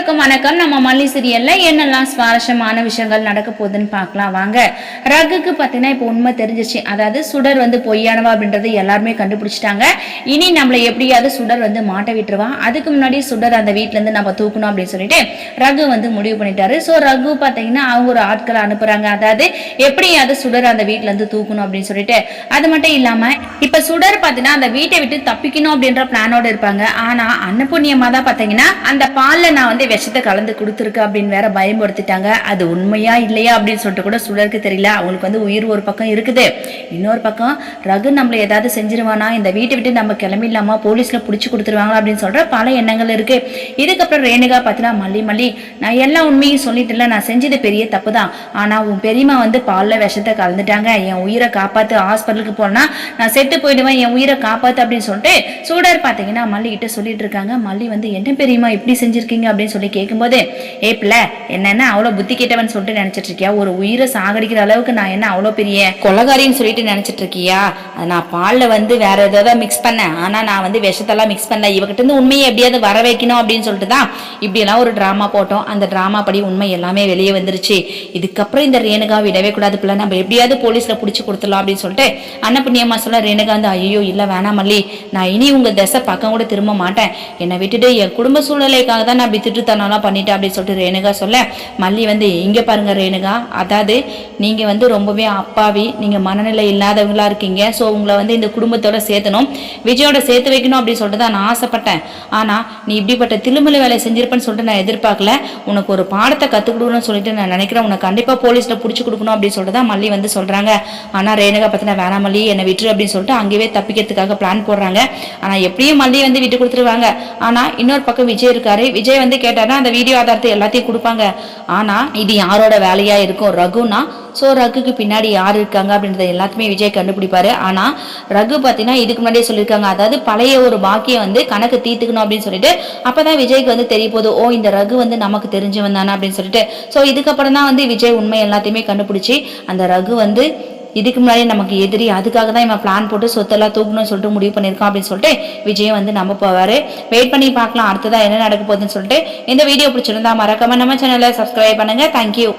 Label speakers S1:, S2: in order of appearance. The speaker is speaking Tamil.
S1: அனைவருக்கும் வணக்கம். நம்ம மல்லி சீரியல்ல என்னெல்லாம் சுவாரஸ்யமான விஷயங்கள் நடக்க போகுதுன்னு பார்க்கலாம் வாங்க. ரகுக்கு பார்த்தீங்கன்னா இப்போ உண்மை தெரிஞ்சிச்சு. அதாவது சுடர் வந்து பொய்யானவா அப்படின்றது எல்லாருமே கண்டுபிடிச்சிட்டாங்க. இனி நம்மளை எப்படியாவது சுடர் வந்து மாட்ட விட்டுருவா. அதுக்கு முன்னாடி சுடர் அந்த வீட்டுல இருந்து நம்ம தூக்கணும் அப்படின்னு சொல்லிட்டு ரகு வந்து முடிவு பண்ணிட்டாரு. ஸோ ரகு பார்த்தீங்கன்னா அவங்க ஒரு ஆட்களை அனுப்புறாங்க. அதாவது எப்படியாவது சுடர் அந்த வீட்டுல இருந்து தூக்கணும் அப்படின்னு சொல்லிட்டு. அது மட்டும் இல்லாம இப்ப சுடர் பார்த்தீங்கன்னா அந்த வீட்டை விட்டு தப்பிக்கணும் அப்படின்ற பிளானோட இருப்பாங்க. ஆனா அன்னபுண்ணியமா தான் பார்த்தீங்கன்னா அந்த பால்ல நான் வந்து விஷத்தை கலந்து கொடுத்துருக்கு அப்படின்னு வேற பயன்படுத்திட்டாங்க. அது உண்மையா இல்லையா அப்படின்னு சொல்லிட்டு கூட சுடருக்கு தெரியல. அவங்களுக்கு வந்து உயிர் ஒரு பக்கம் இருக்குது, இன்னொரு பக்கம் ரகு நம்மள ஏதாவது செஞ்சிருவானா, இந்த வீட்டை விட்டு நம்ம கிளம்பிடலாமா, போலீஸ்ல புடிச்சு கொடுத்துருவாங்களா அப்படின்னு சொல்ற பல எண்ணங்கள் இருக்கு. இதுக்கப்புறம் ரேணுகா பார்த்தீங்கன்னா மல்லி நான் எல்லா உண்மையும் சொல்லிட்டு நான் செஞ்சது பெரிய தப்பு தான். ஆனா உன் பெரியமா வந்து பால்ல விஷத்தை கலந்துட்டாங்க, என் உயிரை காப்பாத்து, ஹாஸ்பிட்டலுக்கு போனா நான் செத்து போயிடுவேன், என் உயிரை காப்பாத்து அப்படின்னு சொல்லிட்டு சூடர் பார்த்தீங்கன்னா மல்லி கிட்ட சொல்லிட்டு இருக்காங்க. மல்லி வந்து என்ன பெரியமா இப்படி செஞ்சிருக்கீங்க அப்படின்னு சொல்லி கேட்கும்போது, ஏப்ல என்னன்னா அவ்வளவு புத்தி கேட்டவன் சொல்லிட்டு நினைச்சிட்டு இருக்கியா, ஒரு உயிரை சாகடிக்கிற அளவுக்கு நான் என்ன அவ்வளோ பெரிய கொலகாரின்னு சொல்லிட்டு நினைச்சிட்டு இருக்கியா, நான் பால்ல வந்து வேற ஏதாவது மிக்ஸ் பண்ணேன், ஆனா நான் வந்து விஷத்தெல்லாம் மிக்ஸ் பண்ணல, இவகிட்ட இருந்து உண்மையை எப்படியாவது வர வைக்கணும் அப்படின்னு சொல்லிட்டு தான் இப்படி எல்லாம் ஒரு டிராமா போட்டோம். அந்த டிராமா படி உண்மை எல்லாமே வெளியே வந்துருச்சு. இதுக்கப்புறம் இந்த ரேணுகா விடவே கூடாது பிள்ளை, நம்ம எப்படியாவது போலீஸ்ல புடிச்சு கொடுத்துடலாம் அப்படின்னு சொல்லிட்டு அன்னபுண்ணியம்மா சொல்ல ரேணுகா வந்து ஐயோ இல்ல வேணாம் மல்லி, நான் இனி உங்க தசை பக்கம் கூட திரும்ப மாட்டேன், என்னை விட்டுட்டு என் குடும்ப சூழ்நிலைக்காக தான் நான் அப்படி திட்டுத்தனம்லாம் பண்ணிட்டேன் அப்படின்னு சொல்லிட்டு ரேணுகா சொல்ல மல்லி வந்து இங்க பாருங்க ரேணுகா, அதாவது நீங்க வந்து ரொம்பவே அப்பாவி, நீங்க மனநிலை இல்லாதவங்களா இருக்கீங்க. ஸோ உங்களை வந்து இந்த குடும்பத்தோட சேர்த்தணும், விஜயோட சேர்த்து வைக்கணும் அப்படின்னு சொல்லிட்டு தான் நான் ஆசைப்பட்டேன். ஆனா நீ இப்படிப்பட்ட திலுமலை வேலை செஞ்சிருப்பேன்னு சொல்லிட்டு நான் எதிர்பார்க்கல, உனக்கு ஒரு பாடத்தை கற்றுக் கொடுக்கணும்னு சொல்லிட்டு நான் நினைக்கிறேன், உனக்கு கண்டிப்பா போலீஸ்ல பிடிச்சி கொடுக்கணும் அப்படின்னு சொல்லிட்டு தான் மல்லி வந்து சொல்றாங்க. ஆனா ரேணுகா பார்த்தீங்கன்னா வேணாம் மல்லி என்னை விட்டுரு அப்படின்னு சொல்லிட்டு அங்கேயே தப்பிக்கிறதுக்காக பிளான் போடுறாங்க. ஆனா எப்படியும் மல்லி வந்து விட்டு கொடுத்துருவாங்க. ஆனா இன்னொரு பக்கம் விஜய் இருக்காரு. விஜய் வந்து கேட்டாருன்னா அந்த வீடியோ ஆதாரத்தை எல்லாத்தையும் கொடுப்பாங்க. ஆனா இது யாரோட வேலையா இருக்கும், ரகுனா. ஸோ ரகுக்கு பின்னாடி யார் இருக்காங்க அப்படின்றத எல்லாத்தையுமே விஜய் கண்டுபிடிப்பாரு. ஆனா ரகு பார்த்தீங்கன்னா இதுக்கு முன்னாடியே சொல்லியிருக்காங்க, அதாவது பழைய ஒரு பாக்கியம் வந்து கணக்கு தீர்த்துக்கணும் அப்படின்னு சொல்லிட்டு. அப்பதான் விஜய்க்கு வந்து தெரிய போகுது, ஓ இந்த ரகு வந்து நமக்கு தெரிஞ்சவன் தானே அப்படின்னு சொல்லிட்டு. ஸோ இதுக்கப்புறம் தான் வந்து விஜய் உண்மை எல்லாத்தையுமே கண்டுபிடிச்சி அந்த ரகு வந்து இதுக்கு முன்னாடி நமக்கு எதிரி, அதுக்காக தான் இவன் பிளான் போட்டு சொத்தெல்லாம் தூக்கணும்னு சொல்லிட்டு முடிவு பண்ணியிருக்கான் அப்படின்னு சொல்லிட்டு விஜய் வந்து நம்ம போவாரு. வெயிட் பண்ணி பார்க்கலாம் அடுத்ததான் என்ன நடக்க போகுதுன்னு சொல்லிட்டு. இந்த வீடியோ பிடிச்சிருந்தா மறக்காம நம்ம சேனலை சப்ஸ்கிரைப் பண்ணுங்க. தேங்க்யூ.